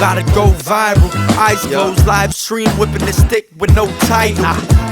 about to go viral. Eyes closed, live stream, whipping the stick with no title.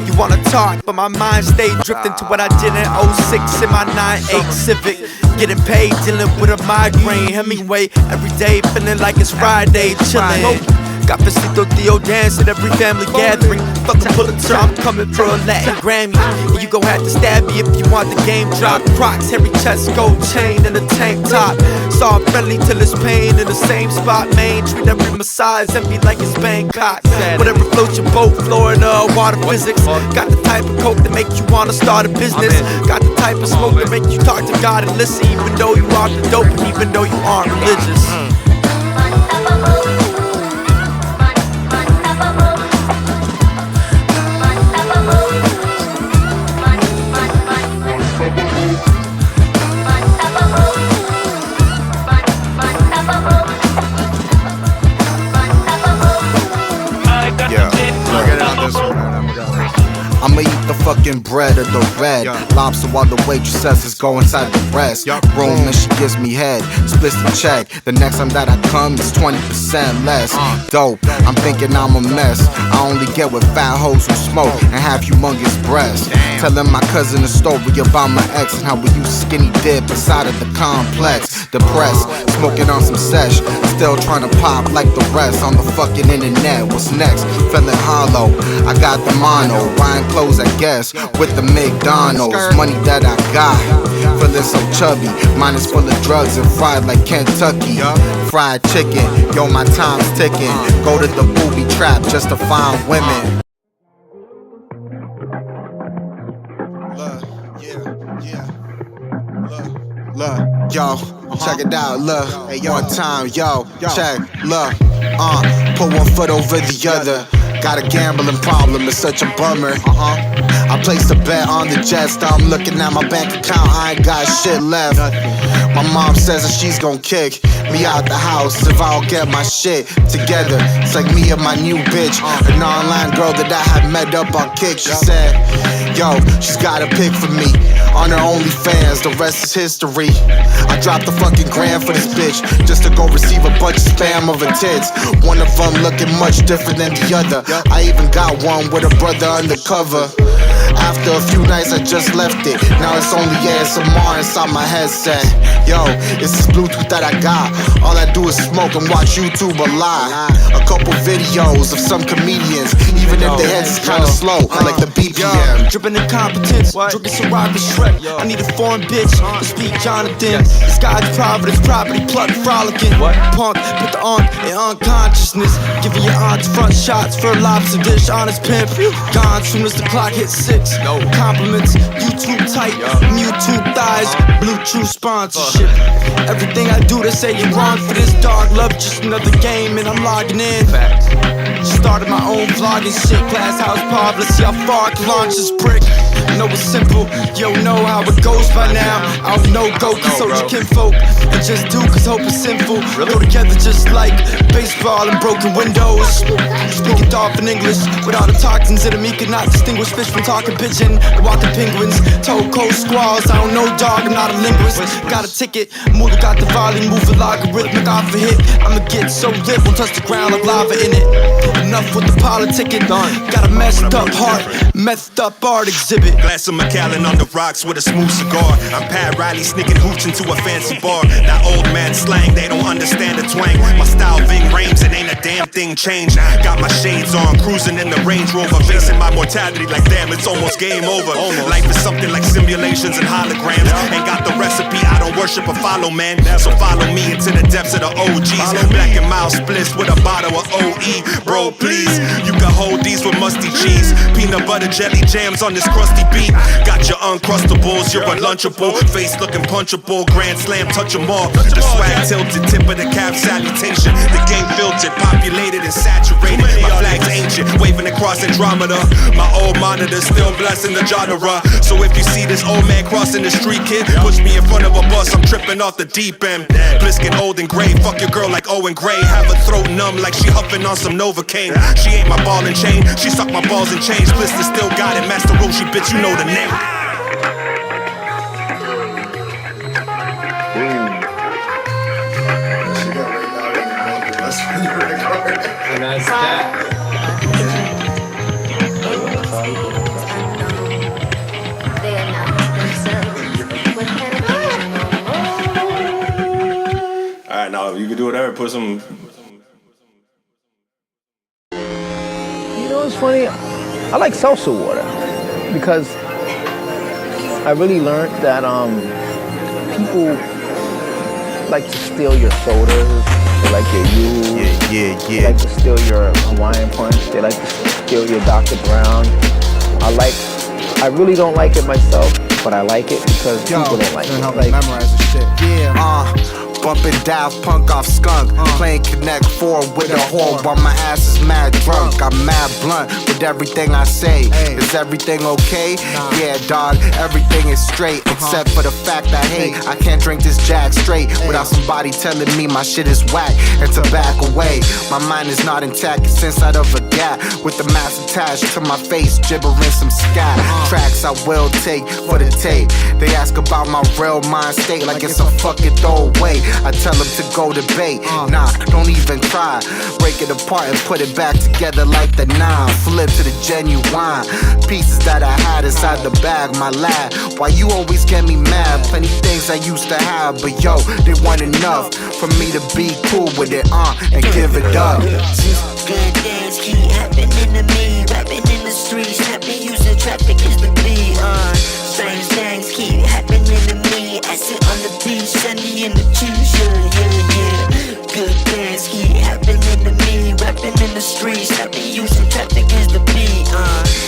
You wanna talk, but my mind stayed drifting to what I did in 06 in my 9-8 Civic. Getting paid, dealing with a migraine. Hemingway, every day feeling like it's Friday, chillin'. Got Besito Theo dance at every family gathering. Fuck a Pulitzer, I'm coming for a Latin Grammy. And you gon' have to stab me if you want the game drop. Crocs, hairy chest, gold chain, and a tank top. Soft friendly till it's pain in the same spot. Main treat every massage and be like it's Bangkok. Whatever floats your boat, Florida or water physics. Got the type of coke that make you wanna start a business. Got the type of smoke that make you talk to God and listen, even though you are the dope and even though you aren't religious. I'ma eat the fucking bread or the red lobster while the waitress says it's go inside the breast room and she gives me head, splits the check. The next time that I come is 20% less. Dope, I'm thinking I'm a mess. I only get with fat hoes who smoke and have humongous breasts. Telling my cousin a story about my ex and how we used skinny dip inside of the complex. Depressed, smoking on some sesh, still trying to pop like the rest on the fucking internet. What's next? Feeling hollow, I got the mono, buying clothes I guess with the McDonald's money that I got. Feeling so chubby, mine is full of drugs and fried like Kentucky Fried Chicken. Yo, my time's ticking. Go to the booby trap just to find women. Look, yo, check it out, look, one time, yo, check, look, put one foot over the other. Got a gambling problem, it's such a bummer. I placed a bet on the Jets, now I'm looking at my bank account, I ain't got shit left. My mom says that she's gon' kick me out the house if I don't get my shit together. It's like me and my new bitch, an online girl that I had met up on Kick. She said, yo, she's got a pic for me on her OnlyFans, the rest is history. I dropped the fucking grand for this bitch just to go receive a bunch of spam of her tits. One of them looking much different than the other. I even got one with a brother undercover. After a few nights I just left it, now it's only ASMR inside my headset. Yo, it's this Bluetooth that I got. All I do is smoke and watch YouTube a lot. A couple videos of some comedians, even if their heads is kinda slow, like the BPM. Drippin' incompetence, drinking some rock with Shrek. I need a foreign bitch to speak Jonathan. This guy's Providence, property pluck frolicking. Punk, put the aunt in unconsciousness. Giving your aunts front shots for a lobster dish. Honest pimp, gone soon as the clock hits 6. Compliments, YouTube tight, YouTube thighs, Bluetooth sponsorship. Everything I do, they say you're wrong for this. Dog love just another game and I'm logging in. Started my own vlogging shit, class house pop, let's see how far I can launch this brick. Know it's simple, yo know how it goes by now. I don't know go, consult your kinfolk, and just do cause hope is sinful. Go together just like baseball and broken windows. Speaking dolphin English, with all the toxins in me, could not distinguish fish from talking pigeon. Walking penguins, toe cold squalls, I don't know dog, I'm not a linguist. Got a ticket, Moolah got the volume, move a logarithmic off a hit. I'ma get so lit, won't touch the ground like lava in it. Enough with the politicking, got a messed up heart, messed up art exhibit. Glass of Macallan on the rocks with a smooth cigar. I'm Pat Riley sneaking hooch into a fancy bar. That old man slang, they don't understand the twang. My style Ving Rhames, it ain't a damn thing changed. Got my shades on, cruising in the Range Rover, facing my mortality like damn, it's almost game over. Life is something like simulations and holograms. Ain't got the recipe, I don't worship or follow, man. So follow me into the depths of the OGs. Black and mild splits with a bottle of OE. Bro, please, you can hold these with musty cheese. Peanut butter jelly jams on this crusty beat. Got your uncrustables, you're unlunchable. Face looking punchable, grand slam, touch 'em all. The swag tilted, tip of the cap salutation. The game filtered, populated and saturated. My flag's ancient, waving across Andromeda. My old monitor still blessing the genre. So if you see this old man crossing the street, kid, push me in front of a bus, I'm tripping off the deep end. Bliskin' old and gray, fuck your girl like Owen Gray. Have her throat numb like she huffing on some Novocaine. She ain't my ball and chain, she suck my balls and chains. Blister still got it, Master Roshi, bitch, you know the name. That's when you Alright, now you can do whatever. Put some. You know what's funny? I like salsa water because I really learned that people like to steal your sodas, they like your U's, they like to steal your Hawaiian Punch, they like to steal your Dr. Brown. I really don't like it myself, but I like it because people don't like it. Like, memorize the shit. Bumping Daft Punk off Skunk, playing Connect 4 with a whore while my ass is mad drunk. I'm mad blunt with everything I say. Is everything okay? Yeah, dog, everything is straight except for the fact I hate I can't drink this Jack straight without somebody telling me my shit is whack and to back away. My mind is not intact, it's inside of a gap with the mask attached to my face, gibbering some scat. Tracks I will take for the tape. They ask about my real mind state like it's a fucking throwaway. I tell them to go debate. Nah, don't even try. Break it apart and put it back together like the 9. Flip to the genuine pieces that I had inside the bag, my lad. Why you always get me mad? Plenty things I used to have, but yo, they weren't enough for me to be cool with it, and give it up. Good things keep happening to me. Rapping in the streets, happy using traffic is the beat. Strange things keep happening to me. I sit on the beach, Sunny in the t-shirt, yeah. Good things keep happening to me. Rapping in the streets, happy using traffic is the beat.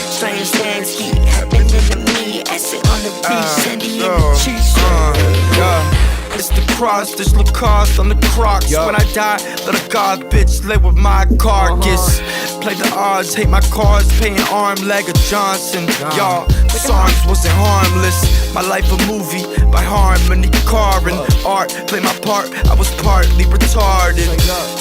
Strange things keep happening to me. I sit on the beach, Sunny in the t-shirt. It's the cross, this Lacoste on the Crocs. When I die, let a god bitch lay with my carcass. Play the odds, hate my cards, paying arm, leg of Johnson. Y'all, songs wasn't harmless. My life a movie by Harmony Korine. Art, play my part, I was partly retarded.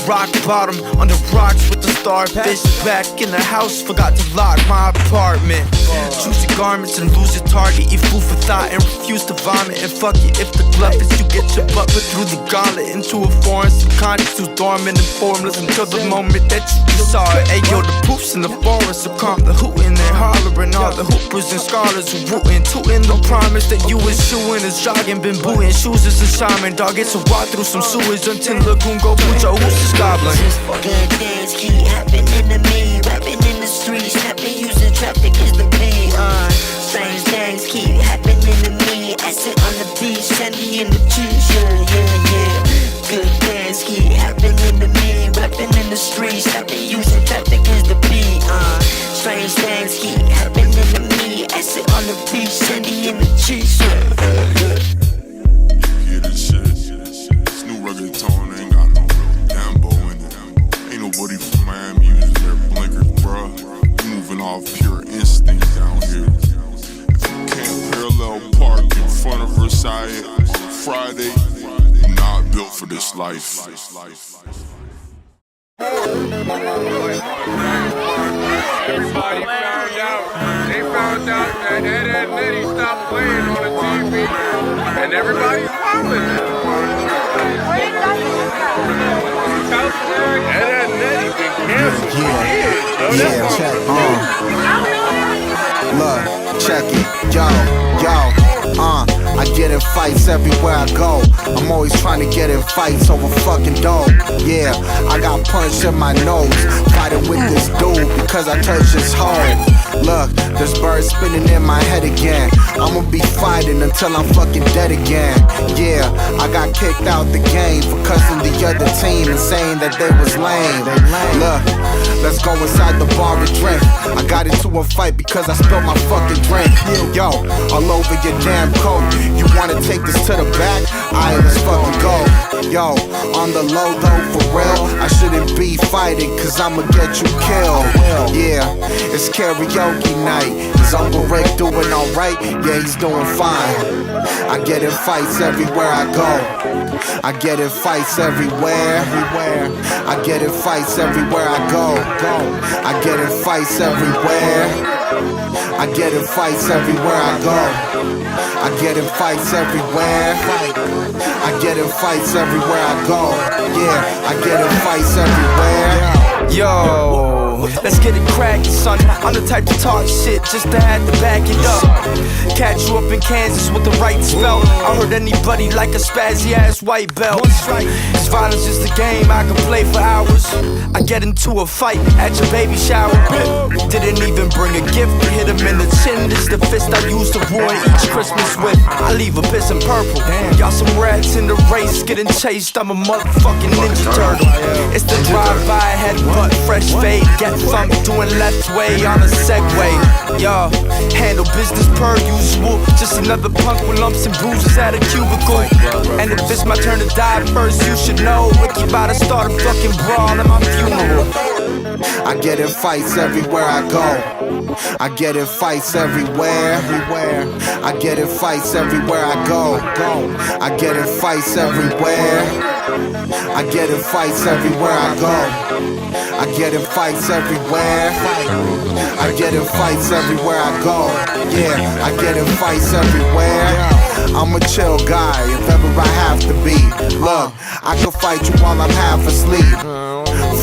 Rock bottom, on the rocks with the starfish. Back in the house, forgot to lock my apartment. Choose your garments and lose your target. Eat food for thought and refuse to vomit. And fuck it if the bluff is you get your butt put through the gauntlet into a foreign subconscious who's dormant and formless until the moment that you saw it. Ayo, the poofs in the forest, so calm the hootin' and hollering. All the hoopers and scholars who rootin', tootin'. Don't promise that you is shooin', is jogging, been bootin'. Shoes is a shaman, dog. It's a walk through some sewage until Lagoon go Pujo. Who's this goblin? Good things keep happening to me. Rapping in the streets, happy using traffic is the beat. Strange things keep happening to me. I sit on the beach, Sandy in the t-shirt, yeah. Good things keep happening to me. Rapping in the streets, happy using traffic is the beat. Strange things keep happening to me. I sit on the beach, Sandy in the t-shirt. Yeah, this shit. This new reggaeton ain't got no real Dambo in it. Ain't nobody from Miami using their blinkers, bruh. We moving off pure instinct down here. If you can't parallel park in front of Versailles on a Friday, you're not built for this life. Everybody found out that Ed Nettie stopped playing on the TV, and everybody's hollering now. Ed Nettie been canceled for years. Look, check it, yo. I get in fights everywhere I go. I'm always trying to get in fights over fucking dope. Yeah, I got punched in my nose fighting with this dude because I touched his hoe. Look, there's birds spinning in my head again. I'ma be fighting until I'm fucking dead again. Yeah, I got kicked out the game for cussing the other team and saying that they was lame. Look, let's go inside the bar and drink. I got into a fight because I spilled my fucking drink. Yo, all over your damn coat. You wanna take this to the back? Alright, let's fucking go. Yo, on the low though, for real, I shouldn't be fighting cause I'ma get you killed. Yeah, it's karaoke night. Is Uncle Rick doing alright? Yeah, he's doing fine. I get in fights everywhere I go. I get in fights everywhere. I get in fights everywhere I go. I get in fights everywhere. I get in fights everywhere I go. I get in fights everywhere. I get in fights everywhere I go. Yeah, I get in fights everywhere. Yo. Let's get it crackin', son. I'm the type to talk shit just to have to back it up. Catch you up in Kansas with the right spell. I heard anybody like a spazzy ass white belt. This violence is the game I can play for hours. I get into a fight at your baby shower. Didn't even bring a gift to hit him in the chin. This the fist I use to ruin each Christmas with. I leave a piss in purple. Y'all some rats in the race getting chased. I'm a motherfucking Ninja Turtle. It's the drive-by, headbutt, fresh fade. Get thumped doing left way on a Segway. Yo, handle business per usual. Just another punk with lumps and bruises at a cubicle. And if it's my turn to die first, you should know Ricky about to start a fucking brawl at my funeral. I get in fights everywhere I go. I get in fights everywhere. I get in fights everywhere I go. I get in fights everywhere. I get in fights everywhere I go. I get in fights everywhere. I get in fights everywhere I go. Yeah, I get in fights everywhere. I'm a chill guy if ever I have to be. Look, I can fight you while I'm half asleep.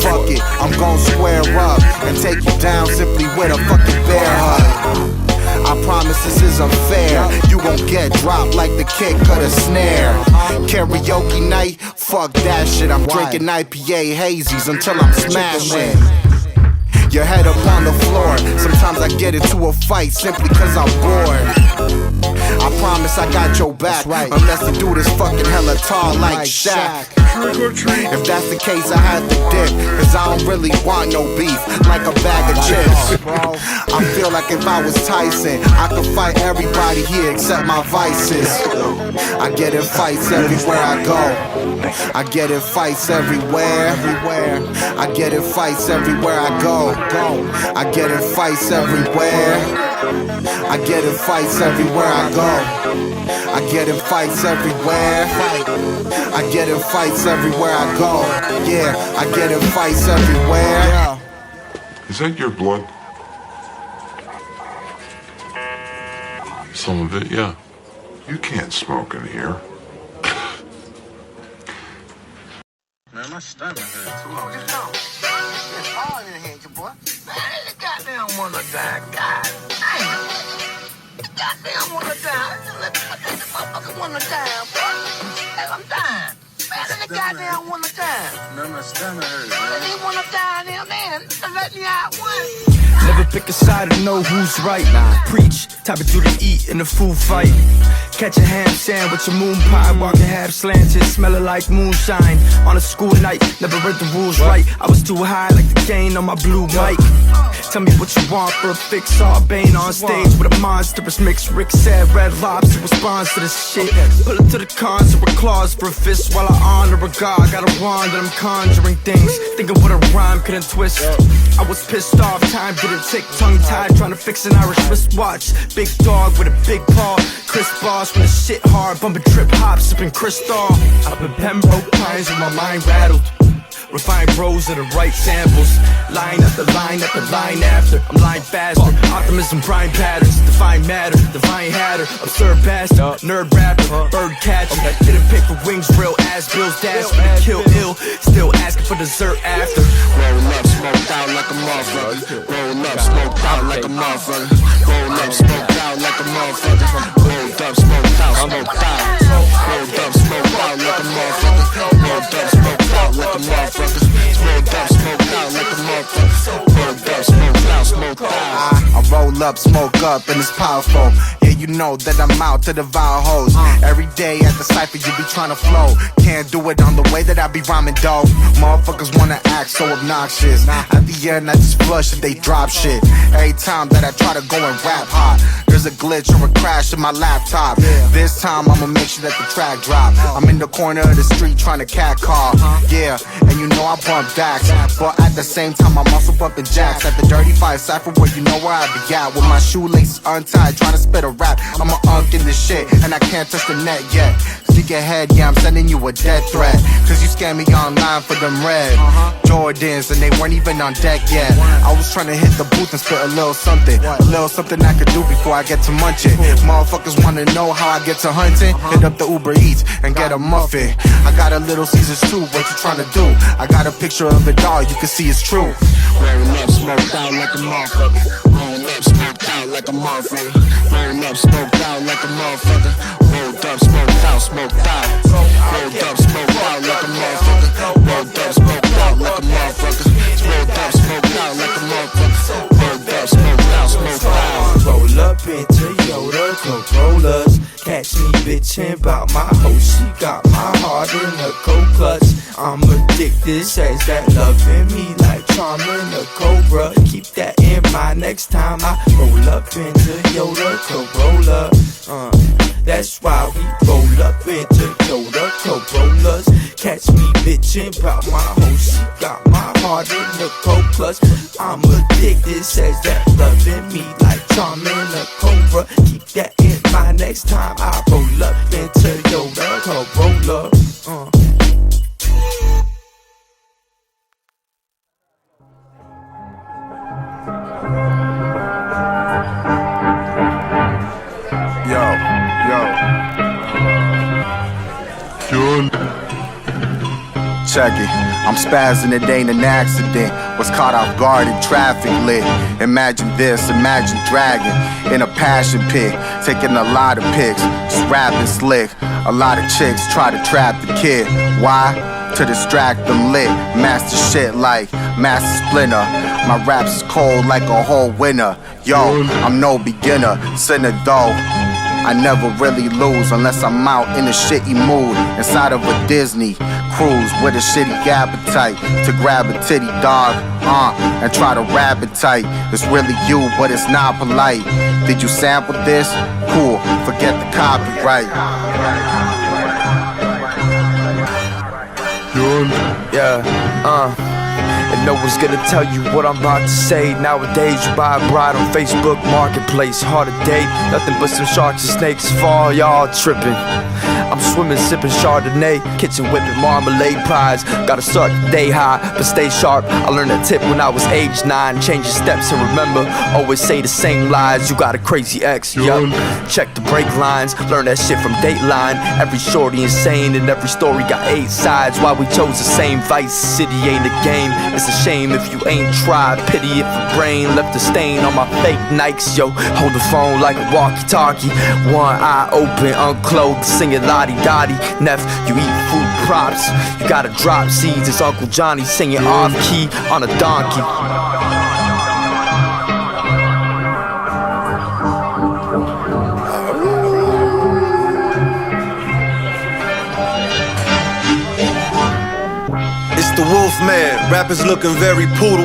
Fuck it, I'm gon' square up and take you down simply with a fucking bear hug. I promise this is unfair. You gon' get dropped like the kick of the snare. Karaoke night, fuck that shit. I'm drinking IPA hazies until I'm smashing. Your head up on the floor. Sometimes I get into a fight simply cause I'm bored. I promise I got your back, unless the dude is fucking hella tall like Shaq. If that's the case, I had to dip, cause I don't really want no beef, like a bag of chips. I feel like if I was Tyson, I could fight everybody here except my vices. I get in fights everywhere I go. I get in fights everywhere. I get in fights everywhere I go. I get in fights everywhere. I get in fights everywhere I go. I get in fights everywhere. I get in fights everywhere I go. Yeah, I get in fights everywhere. Is that your blood? Some of it, yeah. You can't smoke in here. Man, my stomach hurts. Oh, just know. It's hard in here, boy. Man, this goddamn wanna die. God damn. This goddamn wanna die. This motherfucker wanna die, boy. I'm dying. Man, this goddamn wanna die. Man, my stomach hurts. Man, they wanna die now, man. Let me out one. Never pick a side to know who's right. Preach, type of dude to eat in a food fight. Catch a ham sandwich, a moon pie, walking half slanted, smelling like moonshine. On a school night, never read the rules right. I was too high like the gain on my blue mic. Tell me what you want for a fix, Bane on stage with a monstrous mix. Rick said Red Lobster responds to this shit. Pull it to the concert with claws for a fist while I honor a god. Got a wand and I'm conjuring things, thinking what a rhyme couldn't twist. I was pissed off, time didn't tick, tongue tied, trying to fix an Irish wristwatch. Big dog with a big paw, Chris Boss when the shit hard, bumping trip hop, sipping Cristal. Up in Pembroke Pines with my mind rattled. Refined bros are the right samples. Line after line after line after. I'm lying faster. Optimism, prime patterns. Define matter, divine hatter. Absurd bastard, nerd rapper, bird catcher. Didn't pick for wings, real ass bills. Dash for the kill ill. Still asking for dessert after. Roll up, smoked out like a motherfucker. Roll up, smoked out like a motherfucker. Roll up, smoked out like a motherfucker. Rolled up, smoked out, smoked out. Rolled up, smoked out like a motherfucker. Rolled up, smoked out like a motherfucker. Rolled up, smoked out like a motherfucker. Rolled up, smoked out, smoked out. I roll up, smoke up, and it's powerful. Yeah, you know that I'm out to devour hoes. Every day at the cypher, you be trying to flow. Can't do it on the way that I be rhyming dope. Motherfuckers wanna act so obnoxious. At the end, I just flush and they drop shit. Every time that I try to go and rap hot, there's a glitch or a crash in my laptop. This time I'ma make sure that the track drop. I'm in the corner of the street trying to cat call. Yeah, and you know I bump backs, but at the same time I'm also bumping jacks. At the Dirty 5 cypher where you know where I be at, with my shoelaces untied, trying to spit a rap God, I'm a unk in this shit, and I can't touch the net yet. Stick your head, yeah, I'm sending you a death threat. Cause you scammed me online for them red Jordans, and they weren't even on deck yet. I was trying to hit the booth and spit a little something I could do before I get to munching. Motherfuckers wanna know how I get to hunting? Hit up the Uber Eats and get a muffin. I got a Little Caesars too, what you trying to do? I got a picture of it all, you can see it's true. Wearing up, smoked out like a motherfucker. Rolled up, smoked out like a motherfucker. Wearing up, smoked out like a motherfucker. Rolled up, smoked out, smoked out. Rolled up, smoked out like a motherfucker. Rolled up, smoked out like a motherfucker. Rolled up, smoked out like a motherfucker. Rolled up, smoked out, smoked out. Roll up into Yoda Corollas. Catch me bitchin' about my hoe. She got my heart in a cold clutch. I'm addicted, says that loving me like charming a cobra. Keep that in mind next time I roll up into Yoda Corolla. That's why we roll up into Yoda Corollas. Catch me bitchin' about my hoe. She got my heart in a cold clutch. I'm addicted, says that loving me like charming a cobra. Keep that in mind next time I roll up into Yoda Corolla. Check it, I'm spazzing, it ain't an accident. Was caught off guard in traffic lit. Imagine this, imagine dragging in a passion pit, taking a lot of pics, just rapping slick. A lot of chicks try to trap the kid. Why? To distract them lit. Master shit like Master Splinter. My raps is cold like a whole winter. Yo, I'm no beginner, sinner though. I never really lose unless I'm out in a shitty mood. Inside of a Disney cruise with a shitty appetite to grab a titty dog, and try to rap it tight. It's really you, but it's not polite. Did you sample this? Cool, forget the copyright. And no one's gonna tell you what I'm about to say. Nowadays you buy a bride on Facebook Marketplace. Hard to date, nothing but some sharks and snakes. Fall, y'all tripping. I'm swimming, sipping Chardonnay, kitchen whipping marmalade pies. Gotta start the day high, but stay sharp. I learned that tip when I was age 9. Change your steps and remember, always say the same lies. You got a crazy ex, yup. Check the brake lines, learn that shit from Dateline. Every shorty insane and every story got 8 sides. Why we chose the same Vice City ain't a game. It's a shame if you ain't tried. Pity if your brain left a stain on my fake Nikes. Yo, hold the phone like a walkie-talkie. One eye open, unclothed, singing la-di-da-di. Neff, you eat fruit props. You gotta drop seeds. It's Uncle Jonny singing off-key on a donkey. The Wolfman, rappers looking very poodle.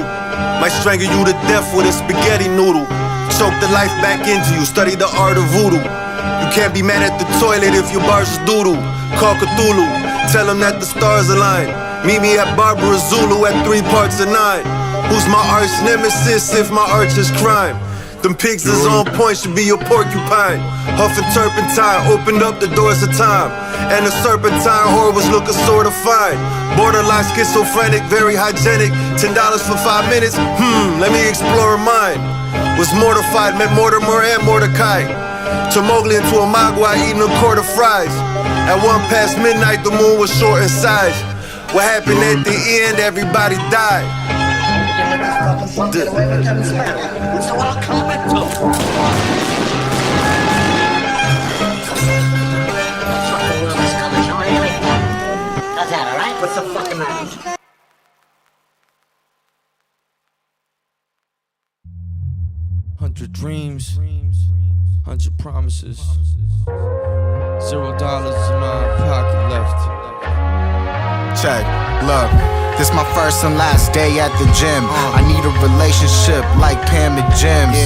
Might strangle you to death with a spaghetti noodle. Choke the life back into you, study the art of voodoo. You can't be mad at the toilet if your bars is doodle. Call Cthulhu, tell him that the stars align. Meet me at Barbara Zulu at 3 parts of 9. Who's my arch nemesis if my arch is crime? Them pigs is on point, should be your porcupine. Huffing turpentine, opened up the doors of time. And the serpentine whore was looking sorta fine. Borderline schizophrenic, very hygienic. $10 for 5 minutes, let me explore mine. Was mortified, met Mortimer and Mordecai. To Mowgli into a Mogwai, eating a quart of fries. At 1 past midnight, the moon was short in size. What happened at the end, everybody died. How's that, alright? What's the fucking matter? 100 dreams, 100 promises. $0 in my pocket left. Check, look, this my first and last day at the gym. I need a relationship like Pam and Jim's.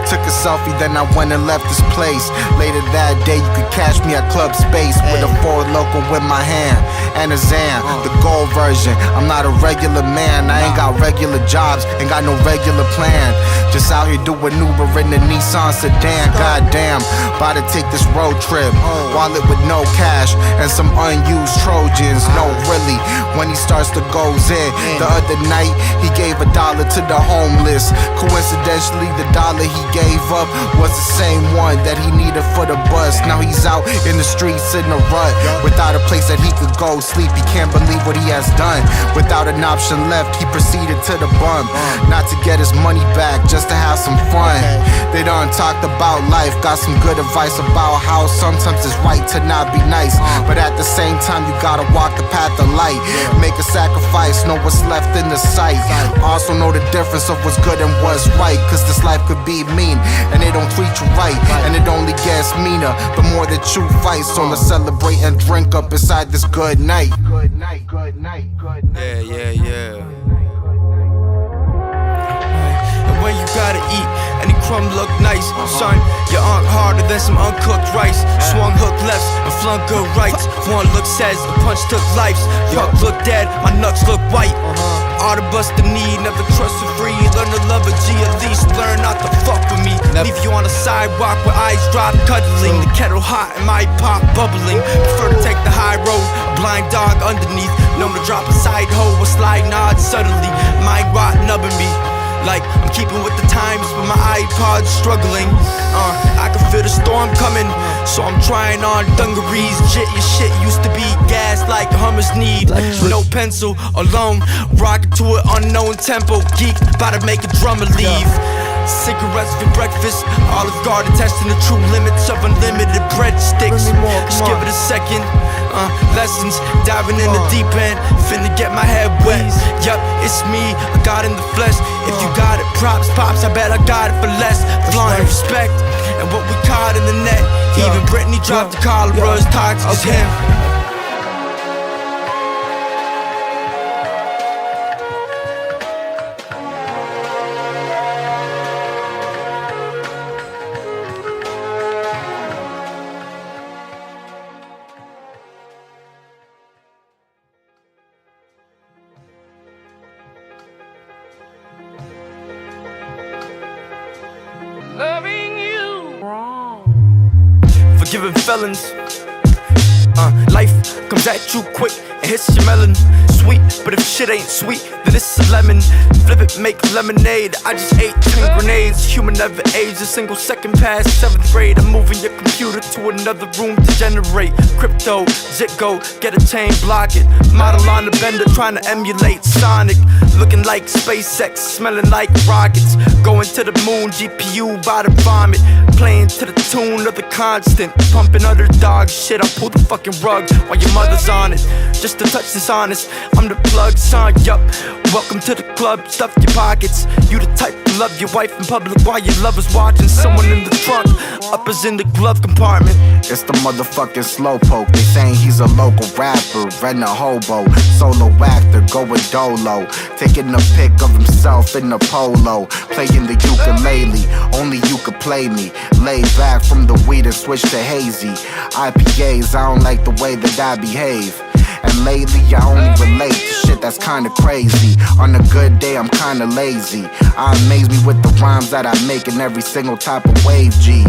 Took a selfie, then I went and left this place. Later that day, you could catch me at Club Space with a Ford Local in my hand and a Zan, the gold version. I'm not a regular man, I ain't got regular jobs, ain't got no regular plan. Just out here doing Uber in the Nissan sedan. Goddamn, about to take this road trip. Wallet with no cash and some unused Trojans. No, really, when he starts to goes in. The other night, he gave $1 to the homeless. Coincidentally, the dollar he gave up was the same one that he needed for the bus. Now he's out in the streets in a rut, without a place that he could go sleep. He can't believe what he has done. Without an option left, he proceeded to the bum. Not to get his money back, just to have some fun. They done talked about life, got some good advice about how sometimes it's right to not be nice, but at the same time you gotta walk the path of light. Make a sacrifice, know what's left in the sight. Also know the difference of what's good and what's right, cause this life could be mean and they don't treat you right, and it only gets meaner the more that you fight. So let's celebrate and drink up inside this good night. Yeah. And when you gotta eat, any crumb look nice. Son, your aunt harder than some uncooked rice. Swung hook lefts and flung good rights. One look says the punch took lives. Punk look dead, my nuts look white. All to bust the knee, never trust for free. Learn to love a G, at least learn not to fuck with me. Leave you on the sidewalk with eyes drop, cuddling. The kettle hot and my pot bubbling. Prefer to take the high road, a blind dog underneath. Known to drop a side hoe or slide nod subtly. Mind rot nubbing me. Like I'm keeping with the times, but my iPod's struggling. I can feel the storm coming, so I'm trying on dungarees. Your shit used to be gas like Hummers need. No pencil, alone, rocking to an unknown tempo. Geek, about to make a drummer leave. Cigarettes for breakfast, Olive Garden testing the true limits of unlimited breadsticks. Just give it a second. Lessons, diving in the deep end, finna get my head wet. Yup, it's me, I got in the flesh. If you got it, props, pops, I bet I got it for less. Flying respect, and what we caught in the net. Even Britney dropped the collar, bro, as toxic as him. Loving you wrong. Forgiving felons. Life comes at you quick and hits your melon. Sweet, but if shit ain't sweet, then it's a lemon. Flip it, make lemonade. I just ate 10 grenades. Human never aged a single second past 7th grade. I'm moving your computer to another room to generate crypto, Zitgo, get a chain, block it. Model on the bender, trying to emulate Sonic. Looking like SpaceX, smelling like rockets. Going to the moon, GPU by the vomit. Playing to the tune of the constant. Pumping other dog shit, I pull the fucking rug while your mother's on it. Just to touch this honest, I'm the plug, son, yup. Welcome to the club, stuff your pockets. You the type to love your wife in public while your lover's watching. Someone in the trunk, uppers in the glove compartment. It's the motherfucking slowpoke. They saying he's a local rapper and a hobo. Solo actor, going dolo. Taking a pic of himself in a polo. Playing the ukulele, only you could play me. Laid back from the weed and switch to hazy. IPAs, I don't like the way that I behave. And lately I only relate to shit that's kinda crazy. On a good day I'm kinda lazy. I amaze me with the rhymes that I make in every single type of wave, G.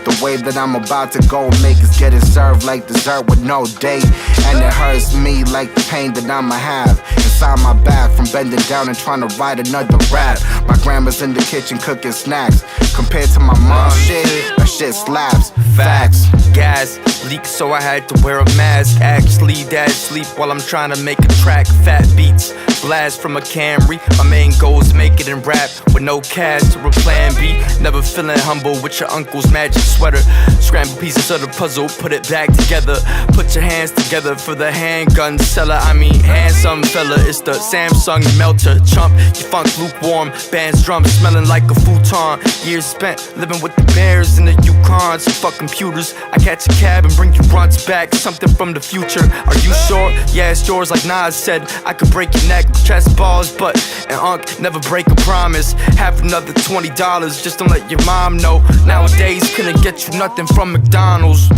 The wave that I'm about to go make is getting served like dessert with no date. And it hurts me like the pain that I'ma have inside my back from bending down and trying to write another rap. My grandma's in the kitchen cooking snacks. Compared to my mom's shit, that shit slaps. Facts. Gas leak, so I had to wear a mask. Actually, dad sleep while I'm trying to make a track. Fat beats, blast from a Camry. My main goal is make it in rap with no cash or a plan B. Never feeling humble with your uncle's magic sweater. Scramble pieces of the puzzle, put it back together. Put your hands together for the handgun seller. I mean, handsome fella, it's the Samsung melter. Chump, your funk lukewarm, band's drum smelling like a futon. Years spent living with the bears in the like you cons and fuck computers. I catch a cab and bring you brunts back, something from the future. Are you sure? Yeah, it's yours like Nas said. I could break your neck, chest balls, but an unk never break a promise. Have another $20 just to let your mom know. Nowadays couldn't get you nothing from McDonald's.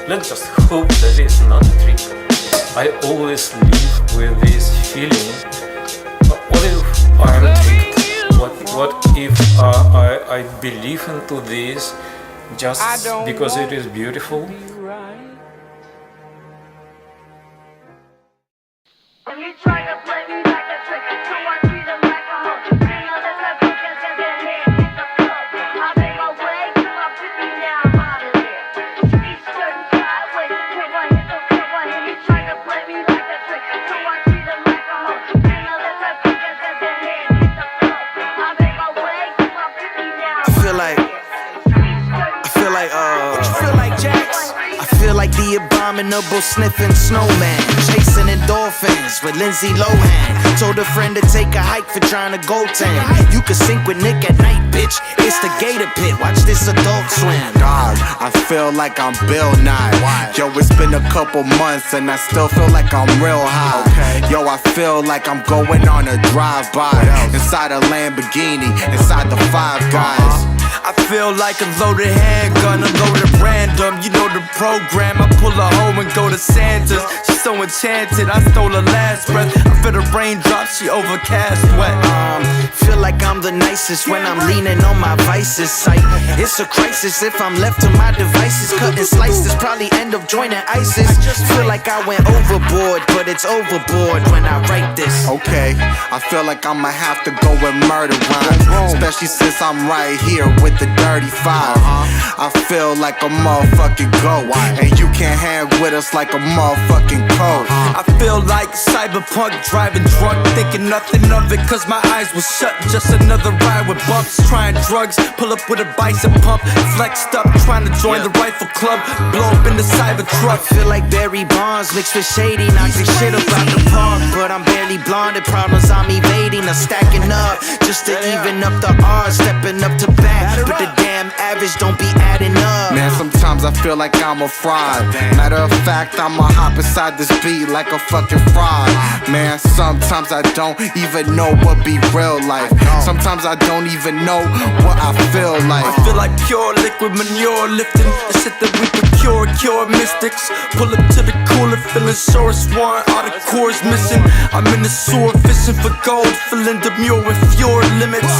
Let's just hope that it's not a trick. I always live with this feeling. What if I'm tricked? What if I believe into this just because it is beautiful? Like the abominable sniffing snowman, chasing endorphins with Lindsay Lohan. Told a friend to take a hike for trying to go tan. You could sink with Nick at night, bitch. It's the Gator Pit. Watch this Adult Swim. Dog, I feel like I'm Bill Nye. Yo, it's been a couple months and I still feel like I'm real high. Yo, I feel like I'm going on a drive-by inside a Lamborghini, inside the Five Guys. I feel like a loaded handgun, unloaded random. You know the program, I pull a hoe and go to Santa's. She's so enchanted, I stole her last breath. I feel the raindrops, she overcast wet. Feel like I'm the nicest when I'm leaning on my vices. It's a crisis if I'm left to my devices. Cutting slices, probably end up joining ISIS. Feel like I went overboard, but it's overboard when I write this. Okay, I feel like I'ma have to go and murder rhymes, especially since I'm right here with the dirty five. I feel like a motherfucking goat, and you can't hang with us like a motherfucking coat. I feel like cyberpunk driving drunk, thinking nothing of it cause my eyes were shut. Just another ride with bumps, trying drugs, pull up with a bicep pump, flexed up, trying to join the rifle club, blow up in the cyber truck. I feel like Barry Bonds mixed with Shady, knocking shit about the park, but I'm barely blonde. The problems I'm evading are stacking up, just to even up the odds, stepping up to bat, but the damn average don't be adding up. Man, sometimes I feel like I'm a fraud. Matter of fact, I'ma hop inside this beat like a fucking fraud. Man, sometimes I don't even know what be real life. Sometimes I don't even know what I feel like. I feel like pure liquid manure lifting the shit that we procure, cure mystics. Pull up to the cooler, feeling sure it's one, all the cores missing. I'm in the sewer fishing for gold, filling demure with fewer limits.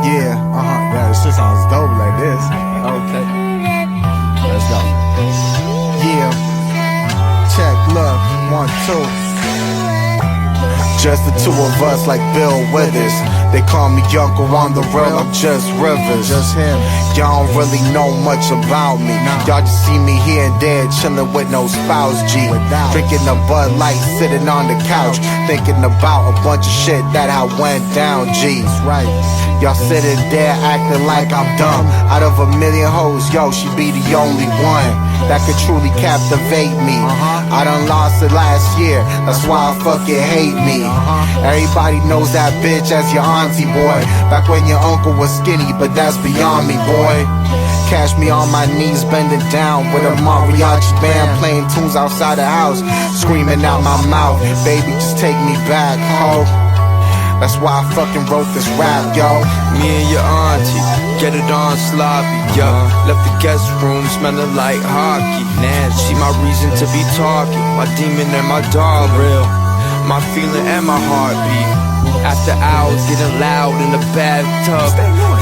Yeah, this shit sounds dope like this. Okay, let's go. Yeah, check, look, 1, 2. Just the two of us like Bill Withers. They call me Uncle on the real, I'm just Rivers. Just him. Y'all don't really know much about me. Y'all just see me here and there chillin' with no spouse G. Drinking a Bud Light, sitting on the couch, thinking about a bunch of shit that I went down, G. Right. Y'all sitting there acting like I'm dumb. Out of a million hoes, yo, she be the only one that could truly captivate me. I done lost it last year, that's why I fucking hate me. Everybody knows that bitch as your auntie, boy. Back when your uncle was skinny, but that's beyond me, boy. Catch me on my knees, bending down with a mariachi band, playing tunes outside the house, screaming out my mouth, baby, just take me back, ho. That's why I fucking wrote this rap, yo. Me and your auntie, get it on sloppy, yo. Left the guest room smelling like hockey. Nancy, my reason to be talking, my demon and my dog real, my feeling and my heartbeat. After hours getting loud in the bathtub.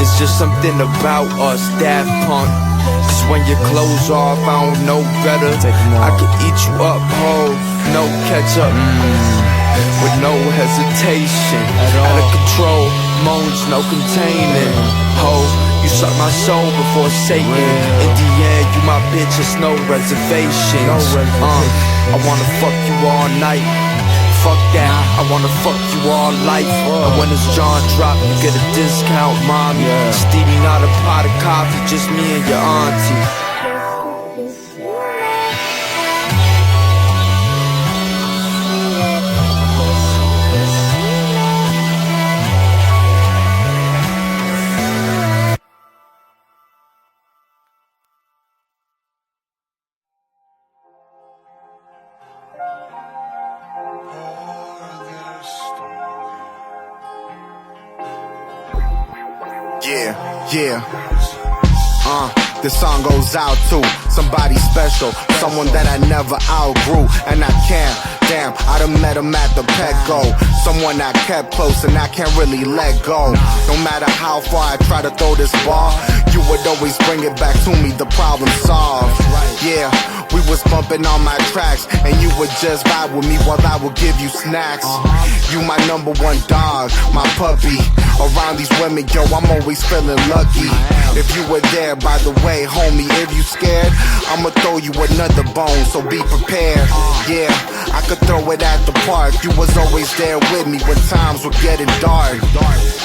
It's just something about us, Daft Punk. Cause when your clothes off, I don't know better. I could eat you up whole, no ketchup. With no hesitation, out of control, moans no containing. Ho, you suck my soul before Satan. In the end, you my bitch, it's no reservations. I wanna fuck you all night. Fuck that, I wanna fuck you all life. And when it's John drop, you get a discount, mommy. Steamy, not a pot of coffee, just me and your auntie. Yeah. This song goes out to somebody special, someone that I never outgrew, and I can't. Damn, I done met him at the Petco. Someone I kept close and I can't really let go. No matter how far I try to throw this ball, you would always bring it back to me, the problem solved. Yeah, we was bumping on my tracks, and you would just vibe with me while I would give you snacks. You my number one dog, my puppy. Around these women, yo, I'm always feeling lucky. If you were there, by the way, homie, if you scared, I'ma throw you another bone, so be prepared. Yeah, I could throw it at the park. You was always there with me when times were getting dark.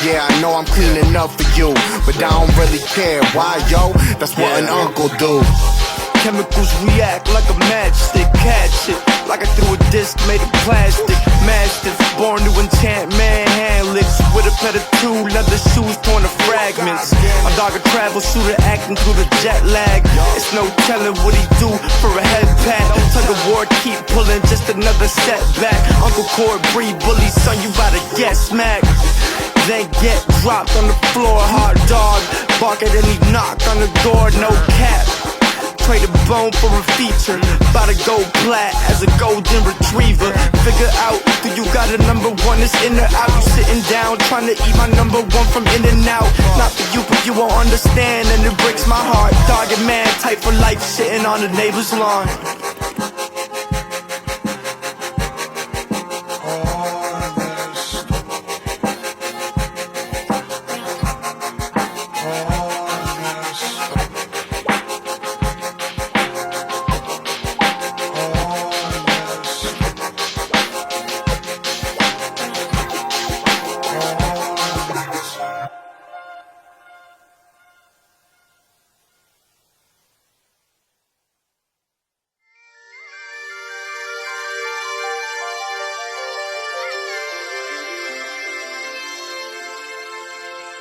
Yeah, I know I'm cleaning up for you, but I don't really care. Why, yo? That's what an uncle do. Chemicals react like a matchstick, catch it like I threw a disc made of plastic. Mastiff, born to enchant man hand licks with a pet of two leather shoes torn to fragments. My dog a travel shooter acting through the jet lag. It's no telling what he do for a head pat. Tug of war, keep pulling, just another setback. Uncle Cord breed bully, son, you about to get smacked. Then get dropped on the floor, hot dog. Bark at any knock on the door, no cap. Trade a bone for a feature. About to go plat as a golden retriever. Figure out, do you got a number one that's in or out? You sitting down trying to eat my number one from in and out. Not for you, but you won't understand, and it breaks my heart. Dog and man, type for life, sitting on the neighbor's lawn.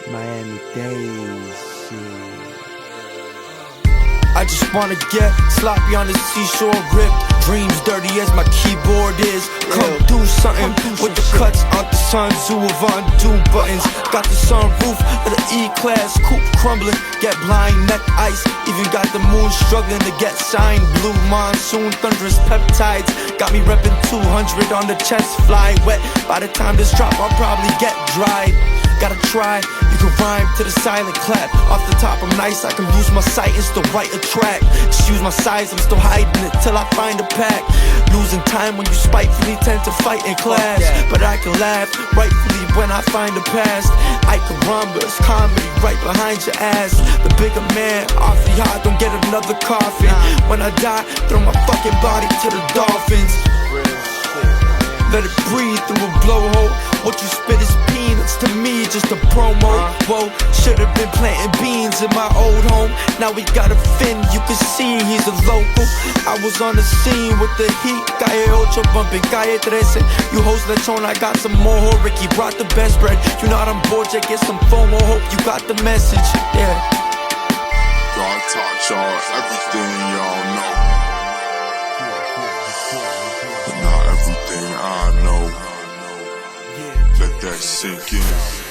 Miami days, I just wanna get sloppy on the seashore, rip dreams dirty as my keyboard is. Come do something with the cuts out the Sun Tzu of undo buttons. Got the sunroof of the E-Class coupe crumbling. Get blind, neck ice. Even got the moon struggling to get shine. Blue monsoon, thunderous peptides. Got me reppin' 200 on the chest, fly wet. By the time this drop, I'll probably get dried. Gotta try, you can rhyme to the silent clap. Off the top, I'm nice, I can lose my sight and still write a track. Just use my size, I'm still hiding it till I find a pack. Losing time when you spitefully tend to fight in class. But I can laugh rightfully when I find the past. I can run, but it's comedy right behind your ass. The bigger man, awfully hard, don't get another coffin. When I die, throw my fucking body to the dolphins. Let it breathe through a blowhole. What you spit is peanuts to me, just a promo. Whoa, should've been planting beans in my old home. Now we got a fin, you can see he's a local. I was on the scene with the heat. Calle 8 bumping, Calle 13. You host lechon, I got some more. Ricky brought the best bread. You not on board yet, get some FOMO. Hope you got the message, yeah. God taught y'all everything y'all know. But not everything I know. Let that sink in.